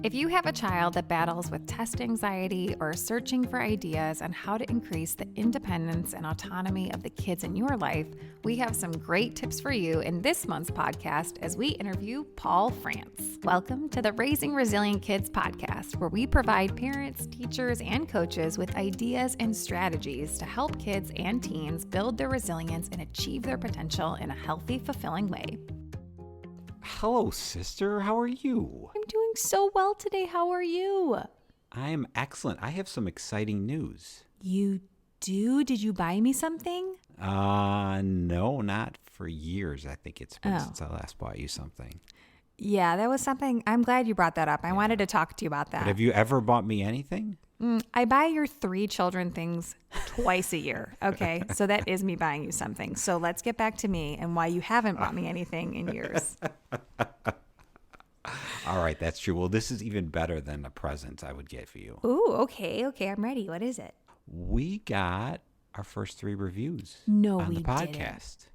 If you have a child that battles with test anxiety or searching for ideas on how to increase the independence and autonomy of the kids in your life, we have some great tips for you in this month's podcast as we interview Paul France. Welcome to the Raising Resilient Kids podcast, where we provide parents, teachers, and coaches with ideas and strategies to help kids and teens build their resilience and achieve their potential in a healthy, fulfilling way. Hello, sister. How are you? I'm doing so well today. How are you? I am excellent. I have some exciting news. You do? Did you buy me something? No, not for years. I think it's been since I last bought you something. Yeah, that was something. I'm glad you brought that up. I wanted to talk to you about that. But have you ever bought me anything? I buy your 3 children things twice a year. Okay, so that is me buying you something. So let's get back to me and why you haven't bought me anything in years. All right, that's true. Well, this is even better than a present I would get for you. Ooh, okay, I'm ready. What is it? We got our first 3 reviews on the podcast. Didn't.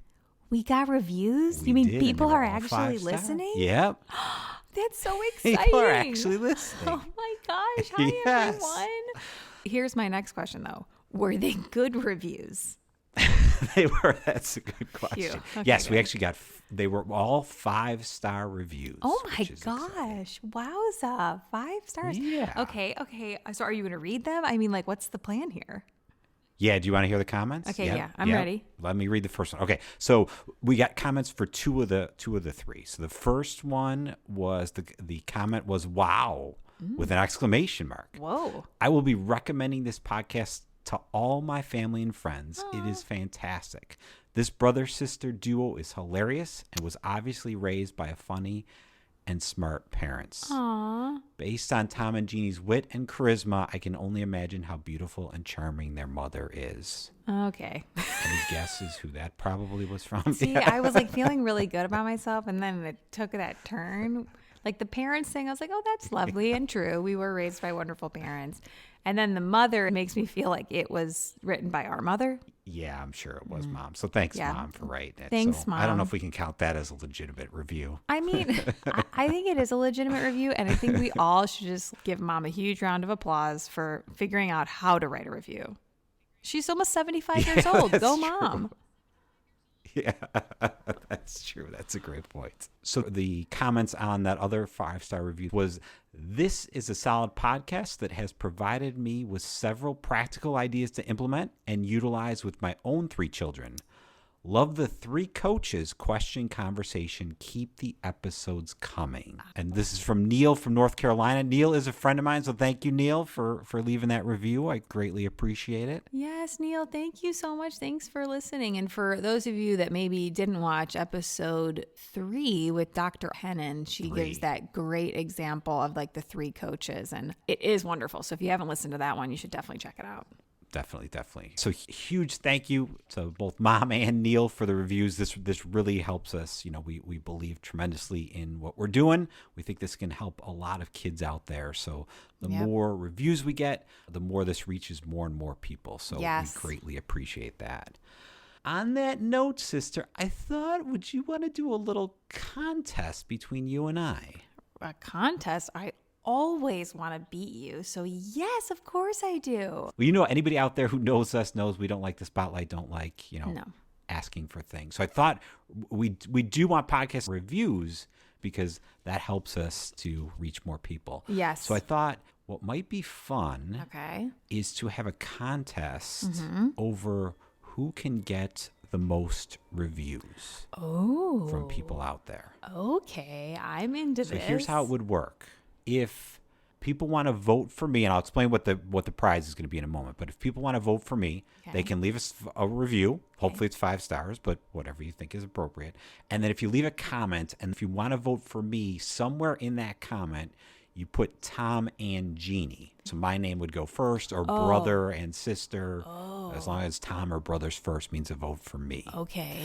We got reviews? You We mean did, people and they were are all actually 5-star. listening? Yep. That's so exciting. People are actually listening. Oh my gosh. Hi, Yes. everyone. Here's my next question, though. Were they good reviews? They were. That's a good question. Okay, yes, good. we actually got. They were all 5-star reviews. Oh my which is exciting. gosh. Wowza. 5 stars. Yeah. Okay. So are you going to read them? I mean, like, what's the plan here? Yeah. Do you want to hear the comments? Okay, Yep, yeah, I'm yep. ready. Let me read the first one. Okay, so we got comments for two of the 3. So the first one was the comment was "Wow" with an exclamation mark. Whoa. I will be recommending this podcast to all my family and friends. It is fantastic. This brother-sister duo is hilarious and was obviously raised by a funny and smart parents. Aw. Based on Tom and Jeannie's wit and charisma, I can only imagine how beautiful and charming their mother is. Okay. Any guesses who that probably was from? See, I was like feeling really good about myself, and then it took that turn. Like the parents thing, I was like, oh, that's lovely and true. We were raised by wonderful parents. And then the mother makes me feel like it was written by our mother. Yeah, I'm sure it was Mom. So thanks, Yeah. Mom, for writing it. Thanks, so I don't know Mom. if we can count that as a legitimate review. I mean, I think it is a legitimate review, and I think we all should just give Mom a huge round of applause for figuring out how to write a review. She's almost 75 years old. that's Go, true. Mom. Yeah, that's true. That's a great point. So the comments on that other 5-star review was, this is a solid podcast that has provided me with several practical ideas to implement and utilize with my own 3 children. Love the 3 coaches question conversation. Keep the episodes coming. And this is from Neil from North Carolina. Neil is a friend of mine, so thank you, Neil, for leaving that review. I greatly appreciate it. Yes, Neil, thank you so much. Thanks for listening. And for those of you that maybe didn't watch episode 3 with Dr. Hennon, she gives that great example of like the 3 coaches, and it is wonderful. So if you haven't listened to that one, you should definitely check it out. Definitely. So huge thank you to both Mom and Neil for the reviews. This really helps us. You know, we believe tremendously in what we're doing. We think this can help a lot of kids out there. So the more reviews we get, the more this reaches more and more people. So Yes. we greatly appreciate that. On that note, sister, I thought, would you want to do a little contest between you and I? A contest? I always want to beat you. So yes, of course I do. Well, you know, anybody out there who knows us knows we don't like the spotlight, don't like, No. asking for things. So I thought we do want podcast reviews because that helps us to reach more people. Yes. So I thought what might be fun Okay. is to have a contest over who can get the most reviews from people out there. Okay. I'm into So this. here's how it would work. If people want to vote for me, and I'll explain what the prize is going to be in a moment, but if people want to vote for me, they can leave us a review. Hopefully it's 5 stars, but whatever you think is appropriate. And then if you leave a comment, and if you want to vote for me, somewhere in that comment, you put Tom and Jeannie. So my name would go first, or brother and sister. As long as Tom or brother's first means a vote for me. Okay.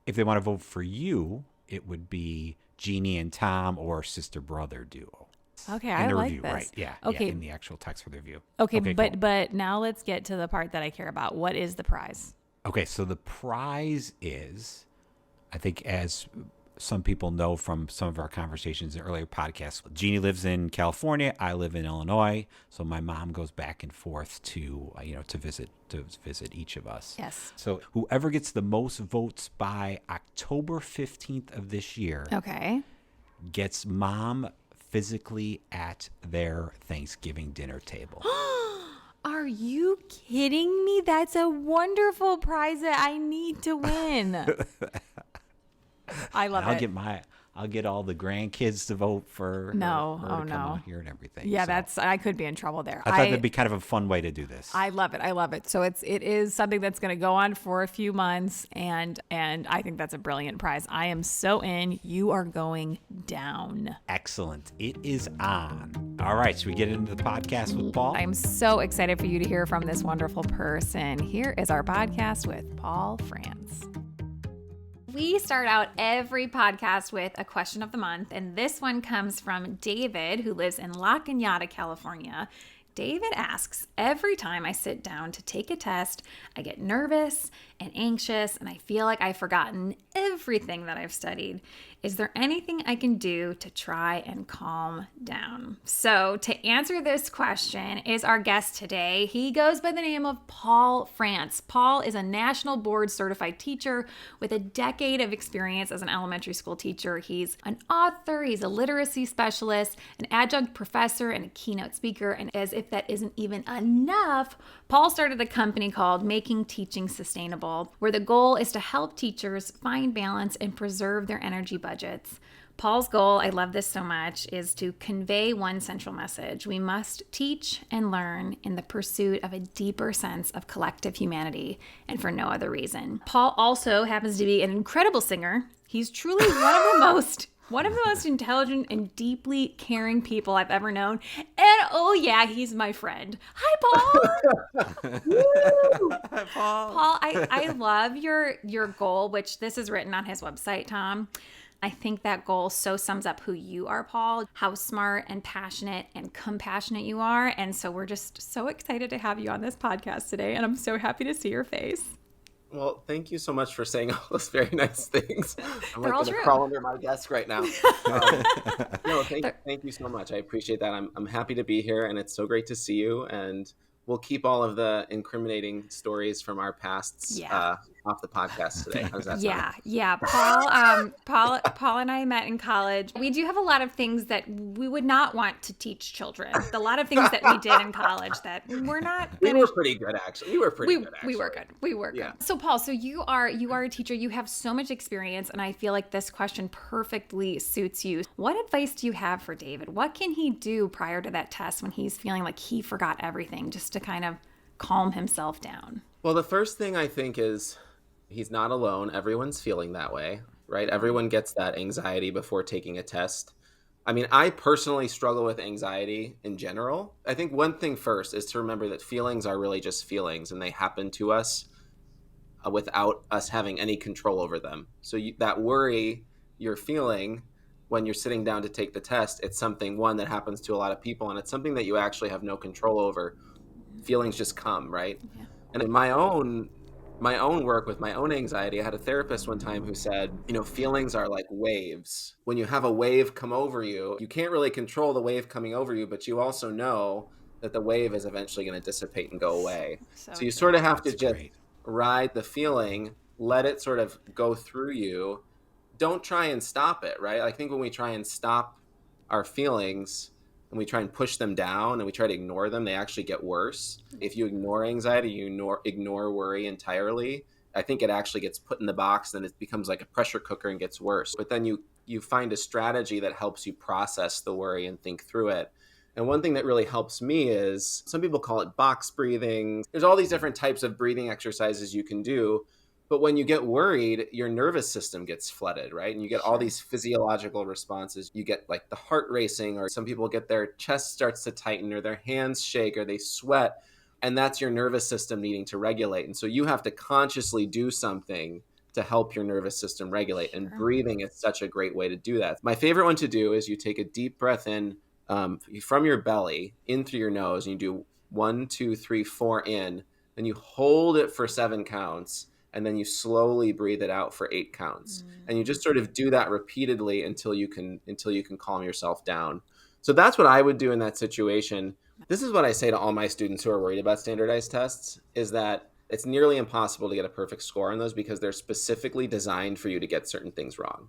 If they want to vote for you, it would be Jeannie and Tom, or sister-brother duo. Okay, In I the like review, this. right? Yeah. Okay. Yeah, in the actual text for the review. Okay, cool. but now let's get to the part that I care about. What is the prize? Okay, so the prize is, I think as some people know from some of our conversations in earlier podcasts, Jeannie lives in California. I live in Illinois. So my mom goes back and forth to, to visit each of us. Yes. So whoever gets the most votes by October 15th of this year Okay. gets mom physically at their Thanksgiving dinner table. Are you kidding me? That's a wonderful prize that I need to win. I love it. I'll get all the grandkids to vote for her to come out here and everything. Yeah, so. I could be in trouble there. I thought that'd be kind of a fun way to do this. I love it. So it is something that's going to go on for a few months, and I think that's a brilliant prize. I am so in. You are going down. Excellent. It is on. All right, so we get into the podcast with Paul. I'm so excited for you to hear from this wonderful person. Here is our podcast with Paul France. We start out every podcast with a question of the month, and this one comes from David, who lives in La Cañada, California. David asks, every time I sit down to take a test, I get nervous and anxious, and I feel like I've forgotten everything that I've studied. Is there anything I can do to try and calm down? So to answer this question is our guest today. He goes by the name of Paul France. Paul is a national board certified teacher with a decade of experience as an elementary school teacher. He's an author, he's a literacy specialist, an adjunct professor, and a keynote speaker. And as if that isn't even enough, Paul started a company called Making Teaching Sustainable, where the goal is to help teachers find balance and preserve their energy budgets. Paul's goal, I love this so much, is to convey one central message. We must teach and learn in the pursuit of a deeper sense of collective humanity, and for no other reason. Paul also happens to be an incredible singer. He's truly one of the most intelligent and deeply caring people I've ever known. And oh yeah, he's my friend. Hi, Paul. Hi, Paul. Paul, I love your goal, which this is written on his website, Tom. I think that goal so sums up who you are, Paul, how smart and passionate and compassionate you are. And so we're just so excited to have you on this podcast today. And I'm so happy to see your face. Well, thank you so much for saying all those very nice things. I'm They're all going to true. crawl under my desk right now. Thank you so much. I appreciate that. I'm happy to be here, and it's so great to see you. And we'll keep all of the incriminating stories from our pasts off the podcast today. How does that sound? Yeah. Paul and I met in college. We do have a lot of things that we would not want to teach children. A lot of things that we did in college that we're not. We were pretty good, actually. We were good. We were good. Yeah. So Paul, you are a teacher. You have so much experience, and I feel like this question perfectly suits you. What advice do you have for David? What can he do prior to that test when he's feeling like he forgot everything, just to kind of calm himself down? Well, the first thing I think is he's not alone. Everyone's feeling that way, right? Everyone gets that anxiety before taking a test. I mean, I personally struggle with anxiety in general. I think one thing first is to remember that feelings are really just feelings, and they happen to us without us having any control over them. So that worry you're feeling when you're sitting down to take the test, it's something, one, that happens to a lot of people, and it's something that you actually have no control over. Feelings just come, right? Yeah. And in my own work with my own anxiety, I had a therapist one time who said, feelings are like waves. When you have a wave come over you, you can't really control the wave coming over you, but you also know that the wave is eventually going to dissipate and go away. So you sort of have to just ride the feeling, let it sort of go through you. Don't try and stop it, right? I think when we try and stop our feelings and we try and push them down and we try to ignore them, they actually get worse. If you ignore anxiety, you ignore worry entirely, I think it actually gets put in the box and it becomes like a pressure cooker and gets worse. But then you find a strategy that helps you process the worry and think through it. And one thing that really helps me is, some people call it box breathing. There's all these different types of breathing exercises you can do. But when you get worried, your nervous system gets flooded, right? And you get all these physiological responses. You get like the heart racing, or some people get their chest starts to tighten, or their hands shake, or they sweat. And that's your nervous system needing to regulate. And so you have to consciously do something to help your nervous system regulate. And breathing is such a great way to do that. My favorite one to do is you take a deep breath in from your belly in through your nose, and you do 1, 2, 3, 4 in, and you hold it for 7 counts. and then you slowly breathe it out for 8 counts. And you just sort of do that repeatedly until you can calm yourself down. So that's what I would do in that situation. This is what I say to all my students who are worried about standardized tests, is that it's nearly impossible to get a perfect score on those because they're specifically designed for you to get certain things wrong.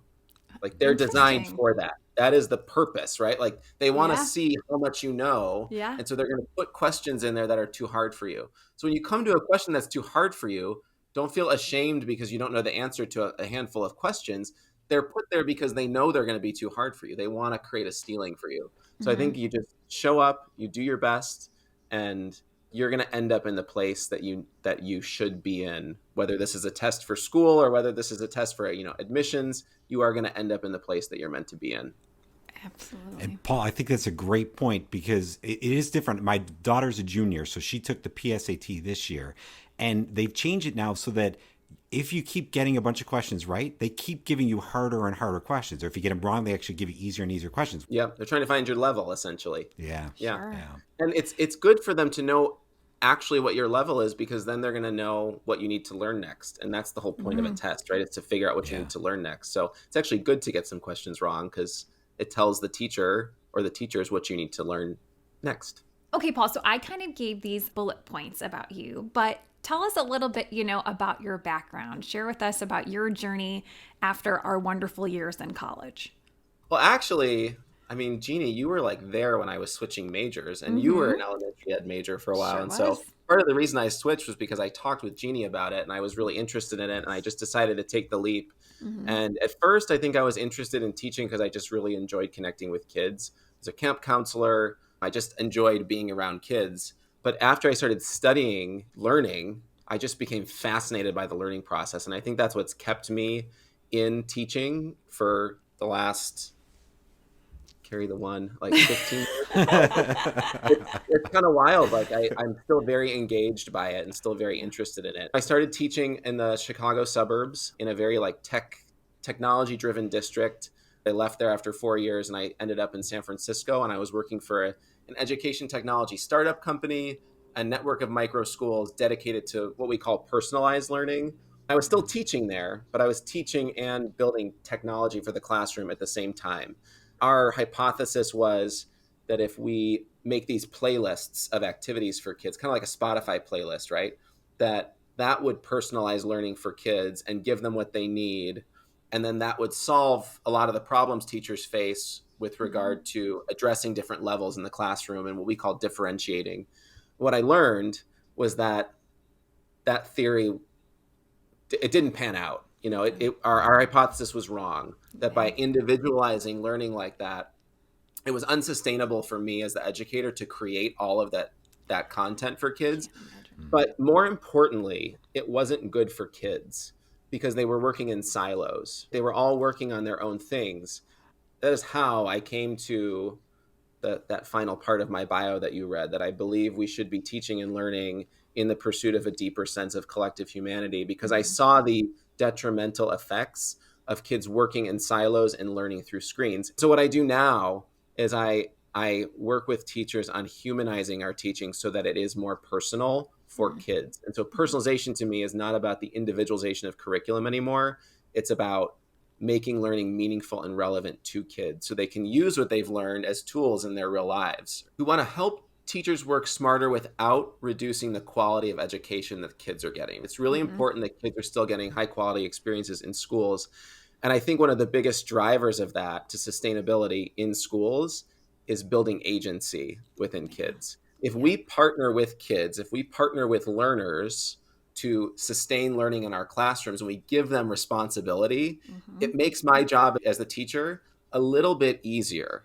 Like they're designed for that. That is the purpose, right? Like they want to see how much you know. Yeah. And so they're going to put questions in there that are too hard for you. So when you come to a question that's too hard for you, don't feel ashamed because you don't know the answer to a handful of questions. They're put there because they know they're going to be too hard for you. They want to create a ceiling for you. So I think you just show up, you do your best, and you're going to end up in the place that you should be in. Whether this is a test for school or whether this is a test for admissions, you are going to end up in the place that you're meant to be in. Absolutely. And Paul, I think that's a great point because it is different. My daughter's a junior, so she took the PSAT this year, and they've changed it now so that if you keep getting a bunch of questions right, they keep giving you harder and harder questions. Or if you get them wrong, they actually give you easier and easier questions. Yeah, they're trying to find your level, essentially. Yeah. Yeah. Sure. Yeah. And it's good for them to know actually what your level is, because then they're going to know what you need to learn next. And that's the whole point of a test, right? It's to figure out what you need to learn next. So it's actually good to get some questions wrong because it tells the teacher or the teachers what you need to learn next. Okay, Paul, so I kind of gave these bullet points about you, but tell us a little bit, about your background. Share with us about your journey after our wonderful years in college. Well, actually, I mean, Jeannie, you were like there when I was switching majors, and you were an elementary ed major for a while. Sure and was. So part of the reason I switched was because I talked with Jeannie about it and I was really interested in it, and I just decided to take the leap. And at first, I think I was interested in teaching because I just really enjoyed connecting with kids. As a camp counselor, I just enjoyed being around kids. But after I started studying learning, I just became fascinated by the learning process. And I think that's what's kept me in teaching for the last, carry the one, like 15 years. It's kind of wild. Like I'm still very engaged by it and still very interested in it. I started teaching in the Chicago suburbs in a very like technology driven district. I left there after 4 years and I ended up in San Francisco, and I was working for an education technology startup company, a network of micro schools dedicated to what we call personalized learning. I was still teaching there, but I was teaching and building technology for the classroom at the same time. Our hypothesis was that if we make these playlists of activities for kids, kind of like a Spotify playlist, right? That would personalize learning for kids and give them what they need. And then that would solve a lot of the problems teachers face with regard to addressing different levels in the classroom and what we call differentiating. What I learned was that theory, it didn't pan out. Our hypothesis was wrong, that by individualizing learning like that, it was unsustainable for me as the educator to create all of that content for kids. But more importantly, it wasn't good for kids because they were working in silos. They were all working on their own things. That is how I came to that final part of my bio that you read, that I believe we should be teaching and learning in the pursuit of a deeper sense of collective humanity, because I saw the detrimental effects of kids working in silos and learning through screens. So what I do now is I work with teachers on humanizing our teaching so that it is more personal for kids. And so personalization to me is not about the individualization of curriculum anymore. It's about making learning meaningful and relevant to kids so they can use what they've learned as tools in their real lives. We want to help teachers work smarter without reducing the quality of education that kids are getting. It's really important that kids are still getting high quality experiences in schools. And I think one of the biggest drivers of that to sustainability in schools is building agency within kids. If we partner with kids, if we partner with learners to sustain learning in our classrooms and we give them responsibility, it makes my job as the teacher a little bit easier.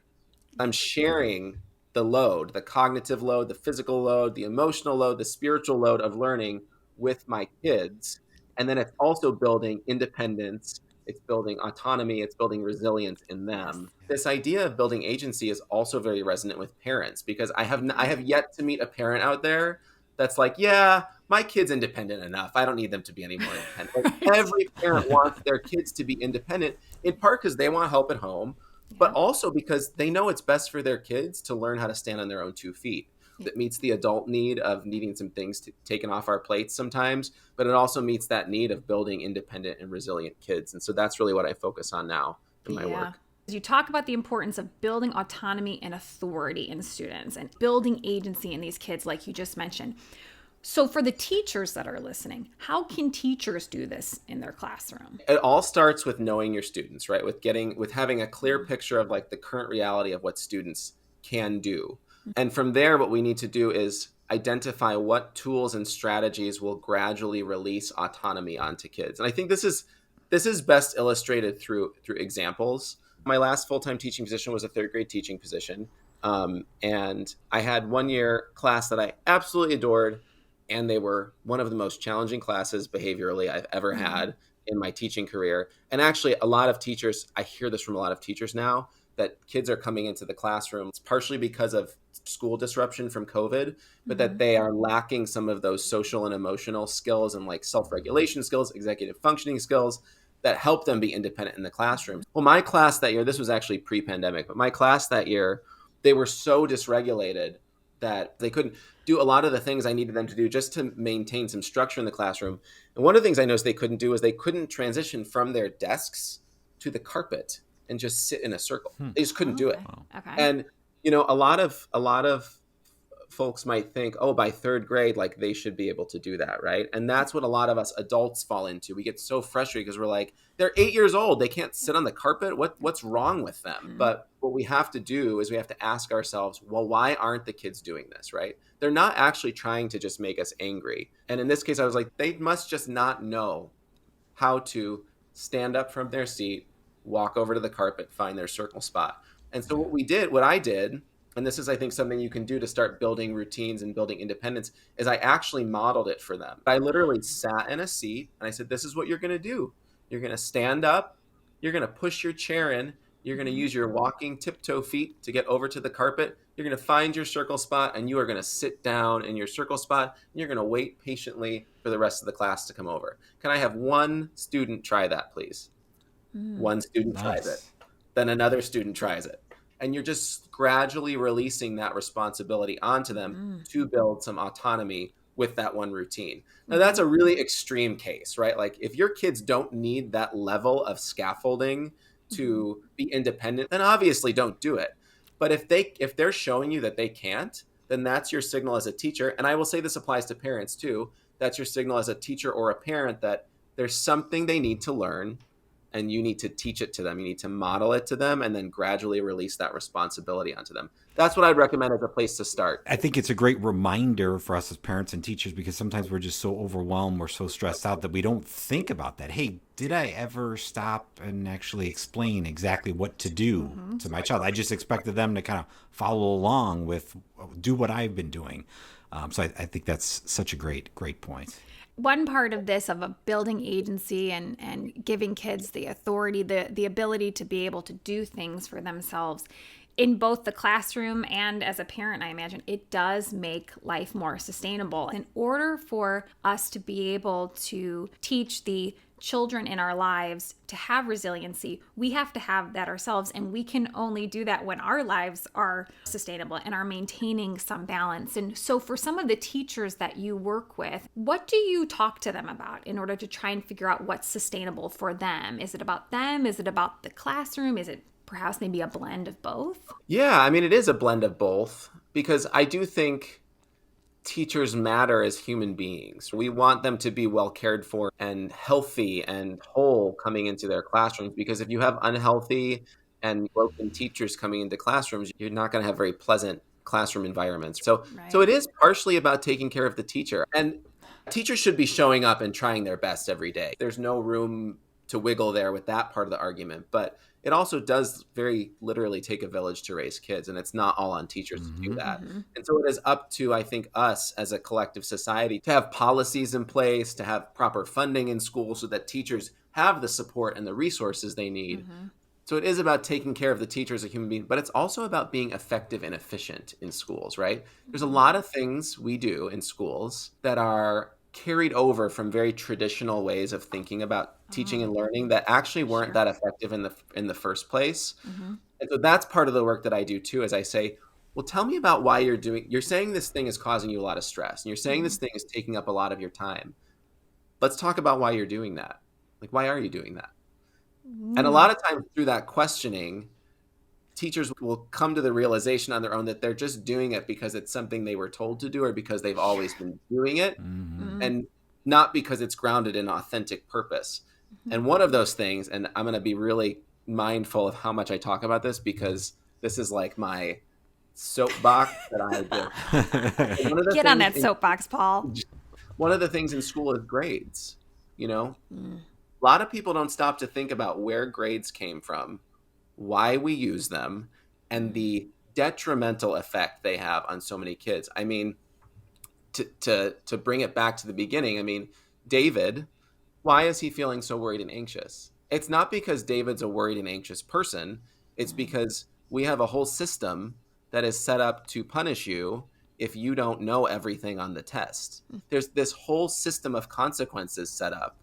I'm sharing the load, the cognitive load, the physical load, the emotional load, the spiritual load of learning with my kids. And then it's also building independence, it's building autonomy, it's building resilience in them. This idea of building agency is also very resonant with parents, because I have yet to meet a parent out there that's like, yeah, my kid's independent enough. I don't need them to be any more independent. Like, every parent wants their kids to be independent, in part because they want help at home, but also because they know it's best for their kids to learn how to stand on their own 2 feet. that meets the adult need of needing some things taken off our plates sometimes, but it also meets that need of building independent and resilient kids. And so that's really what I focus on now in my work. You talk about the importance of building autonomy and authority in students and building agency in these kids, like you just mentioned. So for the teachers that are listening, how can teachers do this in their classroom? It all starts with knowing your students, right? With having a clear picture of like the current reality of what students can do. And from there, what we need to do is identify what tools and strategies will gradually release autonomy onto kids. And I think this is best illustrated through examples. My last full-time teaching position was a third grade teaching position. And I had 1 year class that I absolutely adored. And they were one of the most challenging classes behaviorally I've ever had in my teaching career. And actually, a lot of teachers, I hear this from a lot of teachers now, that kids are coming into the classroom. It's partially because of school disruption from COVID, but that they are lacking some of those social and emotional skills and like self-regulation skills, executive functioning skills that help them be independent in the classroom. Well, my class that year, this was actually pre-pandemic, but my class that year, they were so dysregulated that they couldn't do a lot of the things I needed them to do just to maintain some structure in the classroom. And one of the things I noticed they couldn't do is they couldn't transition from their desks to the carpet and just sit in a circle. They just couldn't do it. Okay. And, you know, a lot of folks might think, oh, by third grade, like they should be able to do that, right? And that's what a lot of us adults fall into. We get so frustrated because we're like, they're 8 years old. They can't sit on the carpet. What's wrong with them? But what we have to do is we have to ask ourselves, well, why aren't the kids doing this, right? They're not actually trying to just make us angry. And in this case, I was like, they must just not know how to stand up from their seat, walk over to the carpet, find their circle spot. And so what I did, and this is, I think, something you can do to start building routines and building independence, is I actually modeled it for them. I literally sat in a seat and I said, this is what you're going to do. You're going to stand up. You're going to push your chair in. You're going to use your walking tiptoe feet to get over to the carpet. You're going to find your circle spot and you are going to sit down in your circle spot. And you're going to wait patiently for the rest of the class to come over. Can I have one student try that, please? One student tries it. Then another student tries it. And you're just gradually releasing that responsibility onto them to build some autonomy with that one routine. Now, that's a really extreme case, right? Like if your kids don't need that level of scaffolding to be independent, then obviously don't do it. But if they're showing you that they can't, then that's your signal as a teacher. And I will say this applies to parents too. That's your signal as a teacher or a parent that there's something they need to learn. And you need to teach it to them. You need to model it to them and then gradually release that responsibility onto them. That's what I'd recommend as a place to start. I think it's a great reminder for us as parents and teachers because sometimes we're just so overwhelmed, we're so stressed out that we don't think about that. Hey, did I ever stop and actually explain exactly what to do to my child? I just expected them to kind of follow along with, do what I've been doing. So I think that's such a great point. One part of this, of a building agency and giving kids the authority, the ability to be able to do things for themselves in both the classroom and as a parent, I imagine, it does make life more sustainable. In order for us to be able to teach the children in our lives to have resiliency, we have to have that ourselves, and we can only do that when our lives are sustainable and are maintaining some balance. And so for some of the teachers that you work with, what do you talk to them about in order to try and figure out what's sustainable for them? Is it about them? Is it about the classroom? Is it perhaps maybe a blend of both? Yeah, I mean, it is a blend of both because I do think teachers matter as human beings. We want them to be well cared for and healthy and whole coming into their classrooms, because if you have unhealthy and broken teachers coming into classrooms, you're not going to have very pleasant classroom environments. So it is partially about taking care of the teacher. And teachers should be showing up and trying their best every day. There's no room to wiggle there with that part of the argument, but it also does very literally take a village to raise kids, and it's not all on teachers to do that. And so it is up to, I think, us as a collective society to have policies in place, to have proper funding in schools so that teachers have the support and the resources they need. So it is about taking care of the teacher as a human being, but it's also about being effective and efficient in schools, right? There's a lot of things we do in schools that are carried over from very traditional ways of thinking about teaching and learning that actually weren't that effective in the first place. And so that's part of the work that I do too, as I say, well, tell me about why you're saying this thing is causing you a lot of stress, and you're saying Mm-hmm. this thing is taking up a lot of your time. Let's talk about why you're doing that. Like, why are you doing that? And a lot of times through that questioning, teachers will come to the realization on their own that they're just doing it because it's something they were told to do or because they've always been doing it, Mm-hmm. and not because it's grounded in authentic purpose. And one of those things, and I'm going to be really mindful of how much I talk about this because this is like my soapbox that I just one of the Get on things that soapbox, Paul. one of the things in school is grades. You know, Mm. a lot of people don't stop to think about where grades came from, why we use them, and the detrimental effect they have on so many kids. I mean, to bring it back to the beginning, I mean, David, why is he feeling so worried and anxious? It's not because David's a worried and anxious person. It's because we have a whole system that is set up to punish you if you don't know everything on the test. There's this whole system of consequences set up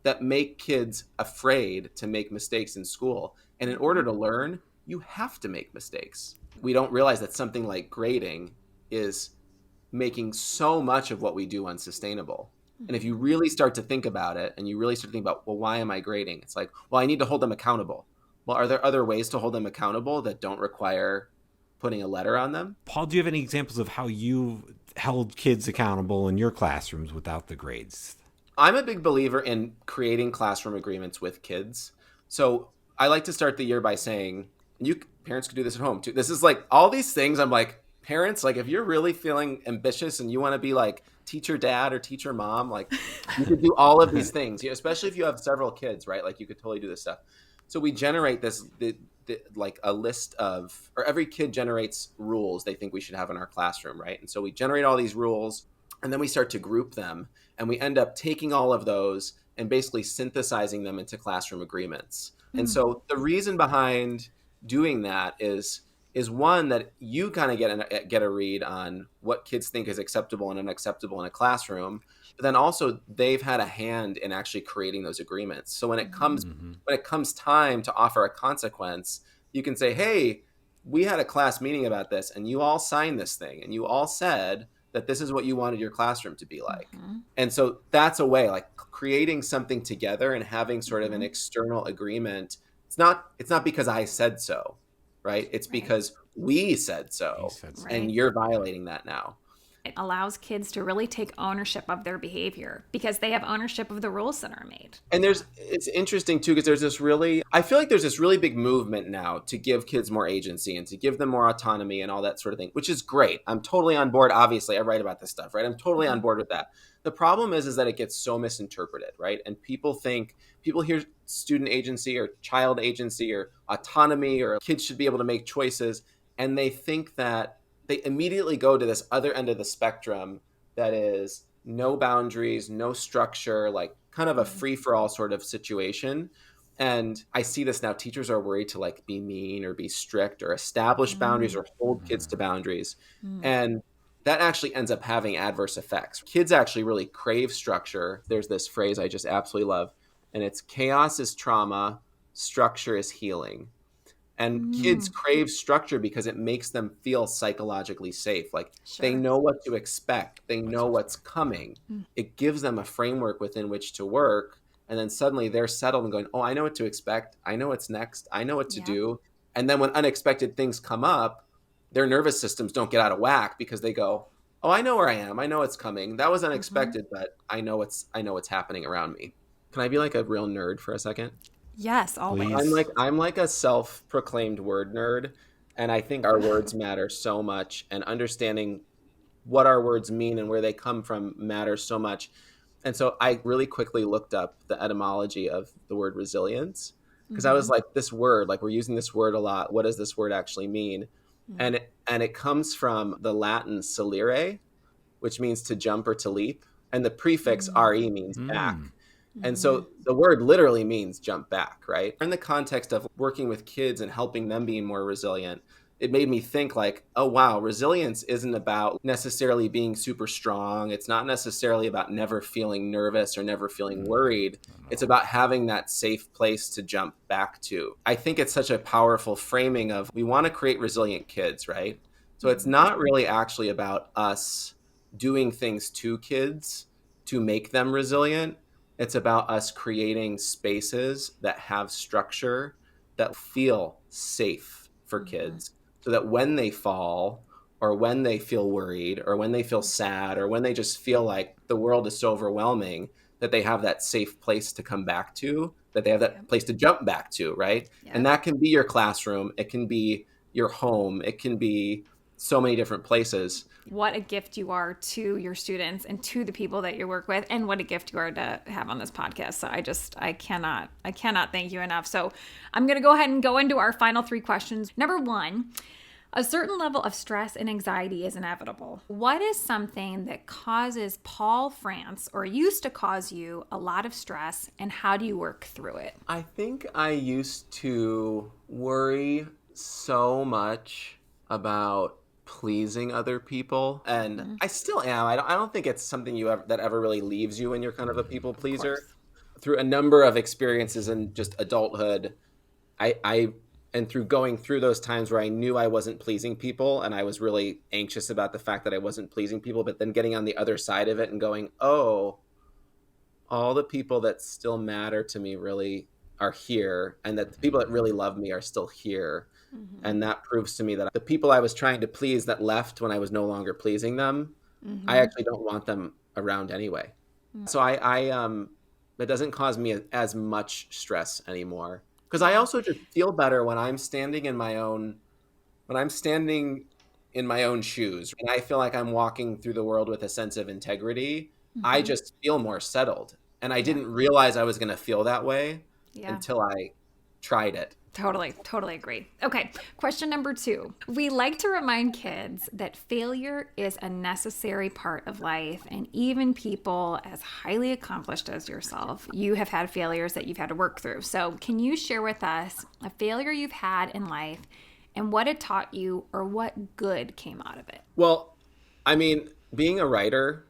that make kids afraid to make mistakes in school. And in order to learn, you have to make mistakes. We don't realize that something like grading is making so much of what we do unsustainable. And if you really start to think about it and you really start to think about, well, why am I grading? It's like, well, I need to hold them accountable. Well, are there other ways to hold them accountable that don't require putting a letter on them? Paul, do you have any examples of how you held kids accountable in your classrooms without the grades? I'm a big believer in creating classroom agreements with kids. So I like to start the year by saying, and you parents could do this at home too. This is like all these things. I'm like, parents, like if you're really feeling ambitious and you want to be like teacher dad or teacher mom, like you could do all of these things, especially if you have several kids, right? Like you could totally do this stuff. So we generate like a list of, or every kid generates rules they think we should have in our classroom, right? And so we generate all these rules and then we start to group them and we end up taking all of those and basically synthesizing them into classroom agreements. And so the reason behind doing that is one that you kind of get a read on what kids think is acceptable and unacceptable in a classroom, but then also they've had a hand in actually creating those agreements. So when it comes time to offer a consequence, you can say, "Hey, we had a class meeting about this and you all signed this thing and you all said that this is what you wanted your classroom to be like." And so that's a way, like creating something together and having sort of an external agreement. It's not because I said so, right? It's because we said so, and you're violating that now. It allows kids to really take ownership of their behavior because they have ownership of the rules that are made. And it's interesting too, because I feel like there's this really big movement now to give kids more agency and to give them more autonomy and all that sort of thing, which is great. I'm totally on board. Obviously, I write about this stuff, right? I'm totally on board with that. The problem is that it gets so misinterpreted, right? And people hear student agency or child agency or autonomy or kids should be able to make choices. And they think that they immediately go to this other end of the spectrum that is no boundaries, no structure, like kind of a free for all sort of situation. And I see this now. Teachers are worried to like be mean or be strict or establish boundaries or hold kids to boundaries. And that actually ends up having adverse effects. Kids actually really crave structure. There's this phrase I just absolutely love, and it's chaos is trauma, structure is healing. And kids crave structure because it makes them feel psychologically safe. Like they know what to expect. They know what's coming. It gives them a framework within which to work. And then suddenly they're settled and going, oh, I know what to expect. I know what's next. I know what to do. And then when unexpected things come up, their nervous systems don't get out of whack because they go, oh, I know where I am. I know it's coming. That was unexpected, but I know what's happening around me. Can I be like a real nerd for a second? Yes, always. I'm like a self-proclaimed word nerd, and I think our words matter so much, and understanding what our words mean and where they come from matters so much. And so I really quickly looked up the etymology of the word resilience because I was like, this word, like we're using this word a lot. What does this word actually mean? And it comes from the Latin salire, which means to jump or to leap, and the prefix re means back. And so the word literally means jump back, right? In the context of working with kids and helping them be more resilient, it made me think like, oh, wow, resilience isn't about necessarily being super strong. It's not necessarily about never feeling nervous or never feeling worried. It's about having that safe place to jump back to. I think it's such a powerful framing of we want to create resilient kids, right? So it's not really actually about us doing things to kids to make them resilient. It's about us creating spaces that have structure that feel safe for Mm-hmm. kids so that when they fall or when they feel worried or when they feel sad or when they just feel like the world is so overwhelming, that they have that safe place to come back to, that they have that Yep. place to jump back to, right? And Yep. that can be your classroom, it can be your home, it can be so many different places. What a gift you are to your students and to the people that you work with, and what a gift you are to have on this podcast. So I cannot thank you enough. So I'm going to go ahead and go into our final 3 questions. Number 1, a certain level of stress and anxiety is inevitable. What is something that causes Paul France, or used to cause you, a lot of stress, and how do you work through it? I think I used to worry so much about pleasing other people, and I still am. I don't think it's something that ever really leaves you when you're kind of a people Of pleaser. course. Through a number of experiences in just adulthood, I and through going through those times where I knew I wasn't pleasing people and I was really anxious about the fact that I wasn't pleasing people, but then getting on the other side of it and going, oh, all the people that still matter to me really are here, and that the people that really love me are still here. Mm-hmm. And that proves to me that the people I was trying to please that left when I was no longer pleasing them, I Mm-hmm. actually don't want them around anyway. So it doesn't cause me as much stress anymore, because I Yeah. also just feel better when I'm standing in my own shoes and I feel like I'm walking through the world with a sense of integrity. I Mm-hmm. just feel more settled. And I Yeah. didn't realize I was going to feel that way Yeah. until I tried it. Totally agree. Okay, question number 2. We like to remind kids that failure is a necessary part of life, and even people as highly accomplished as yourself, you have had failures that you've had to work through. So, can you share with us a failure you've had in life and what it taught you, or what good came out of it? Well, I mean, being a writer,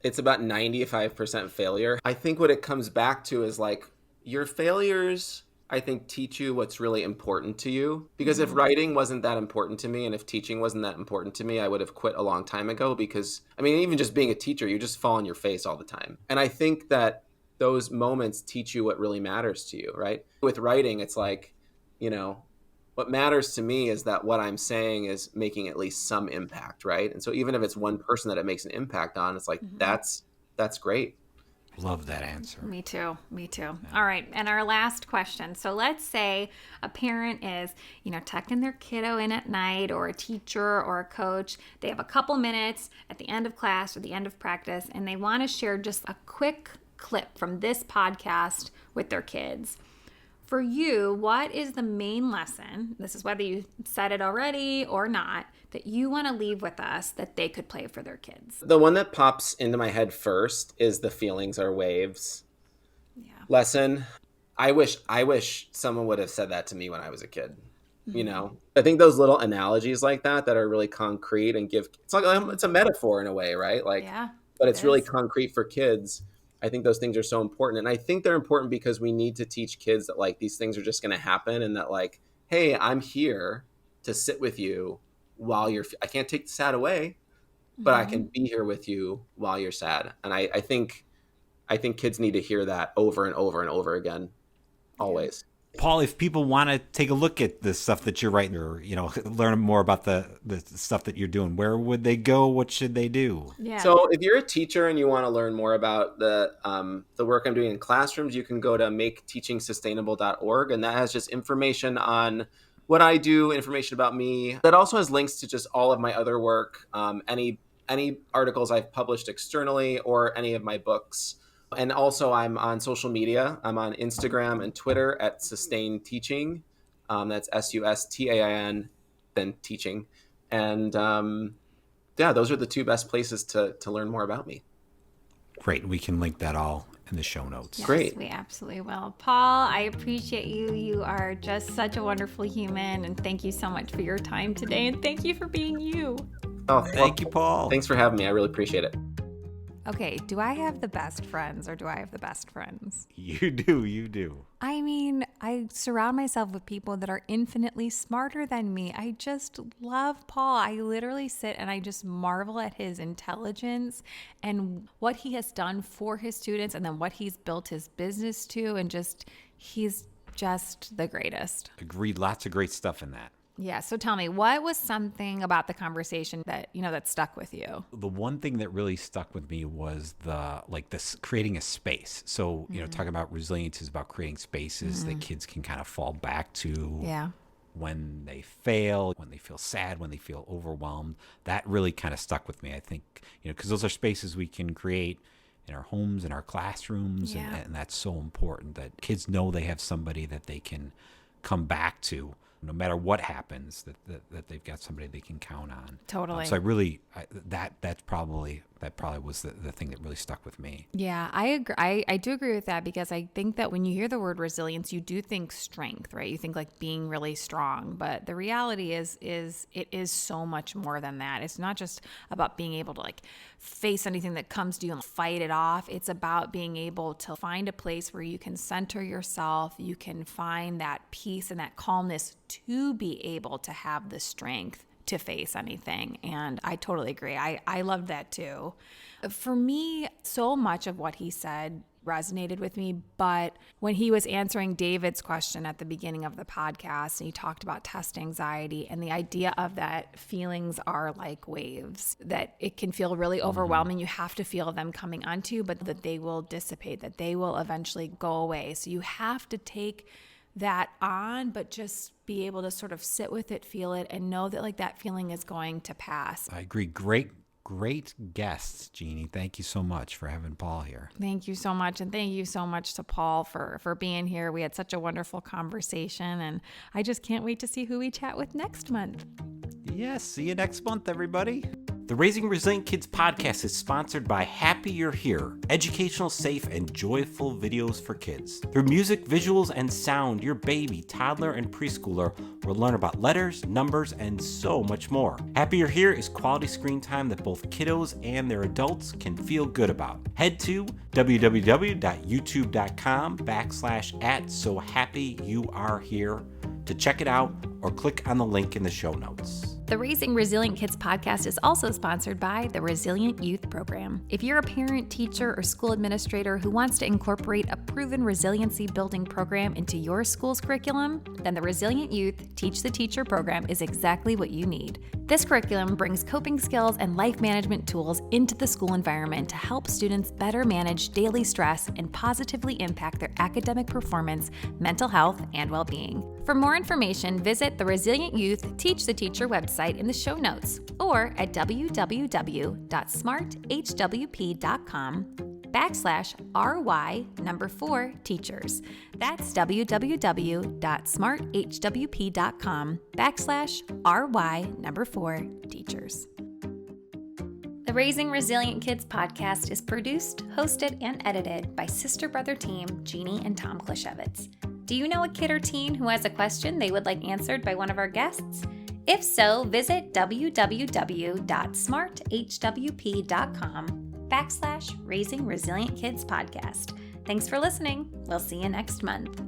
it's about 95% failure. I think what it comes back to is like your failures, I think, teach you what's really important to you. Because if Mm-hmm. writing wasn't that important to me and if teaching wasn't that important to me, I would have quit a long time ago. Because, I mean, even just being a teacher, you just fall on your face all the time. And I think that those moments teach you what really matters to you, right? With writing, it's like, you know, what matters to me is that what I'm saying is making at least some impact, right? And so even if it's one person that it makes an impact on, it's like Mm-hmm. that's great. Love that answer. Me too. Me too. All right. And our last question. So let's say a parent is, tucking their kiddo in at night, or a teacher or a coach. They have a couple minutes at the end of class or the end of practice, and they want to share just a quick clip from this podcast with their kids. For you, what is the main lesson? This is whether you said it already or not, that you want to leave with us that they could play for their kids. The one that pops into my head first is the feelings are waves Yeah. lesson. I wish someone would have said that to me when I was a kid. Mm-hmm. I think those little analogies like that are really concrete and it's like it's a metaphor in a way, right? Like, Yeah, but it it's really is. concrete for kids. I think those things are so important, and I think they're important because we need to teach kids that like these things are just going to happen, and that like, hey, I'm here to sit with you while I can't take the sad away, but I Mm-hmm. can be here with you while you're sad. And I think kids need to hear that over and over and over again, Yeah. always. Paul, if people want to take a look at the stuff that you're writing, or learn more about the stuff that you're doing, where would they go? What should they do? Yeah. So if you're a teacher and you want to learn more about the work I'm doing in classrooms, you can go to maketeachingsustainable.org, and that has just information on what I do, information about me. That also has links to just all of my other work, any articles I've published externally, or any of my books. And also, I'm on social media. I'm on Instagram and Twitter at Sustain Teaching. That's SUSTAIN, then teaching. And yeah, those are the 2 best places to learn more about me. Great. We can link that all in the show notes. Yes, Great. we absolutely will. Paul, I appreciate you. You are just such a wonderful human, and thank you so much for your time today, and thank you for being you. Oh, Thank you, Paul. Thanks for having me. I really appreciate it. Okay, do I have the best friends, or do I have the best friends? You do. I mean, I surround myself with people that are infinitely smarter than me. I just love Paul. I literally sit and I just marvel at his intelligence and what he has done for his students, and then what he's built his business to, and he's just the greatest. Agreed. Lots of great stuff in that. Yeah. So tell me, what was something about the conversation that, that stuck with you? The one thing that really stuck with me was this creating a space. So, talking about resilience is about creating spaces that kids can kind of fall back to. Yeah. When they fail, when they feel sad, when they feel overwhelmed. That really kind of stuck with me. I think, because those are spaces we can create in our homes, in our classrooms. Yeah. And that's so important that kids know they have somebody that they can come back to. No matter what happens, that they've got somebody they can count on. Totally. So that probably was the thing that really stuck with me. Yeah, I agree. I do agree with that, because I think that when you hear the word resilience, you do think strength, right? You think like being really strong, but the reality is it is so much more than that. It's not just about being able to like face anything that comes to you and fight it off. It's about being able to find a place where you can center yourself, you can find that peace and that calmness to be able to have the strength to face anything. And I totally agree. I loved that too. For me, so much of what he said resonated with me, but when he was answering David's question at the beginning of the podcast, and he talked about test anxiety and the idea of that feelings are like waves, that it can feel really overwhelming. You have to feel them coming onto you, but that they will dissipate, that they will eventually go away. So you have to take that on, but just be able to sort of sit with it, feel it, and know that like that feeling is going to pass. I agree. Great guests, Jeannie. Thank you so much for having Paul here. Thank you so much. And thank you so much to Paul for being here. We had such a wonderful conversation, and I just can't wait to see who we chat with next month. Yes. See you next month, everybody. The Raising Resilient Kids podcast is sponsored by Happy You're Here, educational, safe, and joyful videos for kids. Through music, visuals, and sound, your baby, toddler, and preschooler will learn about letters, numbers, and so much more. Happy You're Here is quality screen time that both kiddos and their adults can feel good about. Head to www.youtube.com/@SoHappyYouAreHere to check it out, or click on the link in the show notes. The Raising Resilient Kids podcast is also sponsored by the Resilient Youth Program. If you're a parent, teacher, or school administrator who wants to incorporate a proven resiliency building program into your school's curriculum, then the Resilient Youth Teach the Teacher program is exactly what you need. This curriculum brings coping skills and life management tools into the school environment to help students better manage daily stress and positively impact their academic performance, mental health, and well-being. For more information, visit the Resilient Youth Teach the Teacher website in the show notes, or at www.smarthwp.com/RY4teachers. That's www.smarthwp.com/RY4teachers. The Raising Resilient Kids podcast is produced, hosted, and edited by Sister Brother Team Jeannie and Tom Klashevitz. Do you know a kid or teen who has a question they would like answered by one of our guests? If so, visit www.smarthwp.com/Raising Resilient Kids podcast. Thanks for listening. We'll see you next month.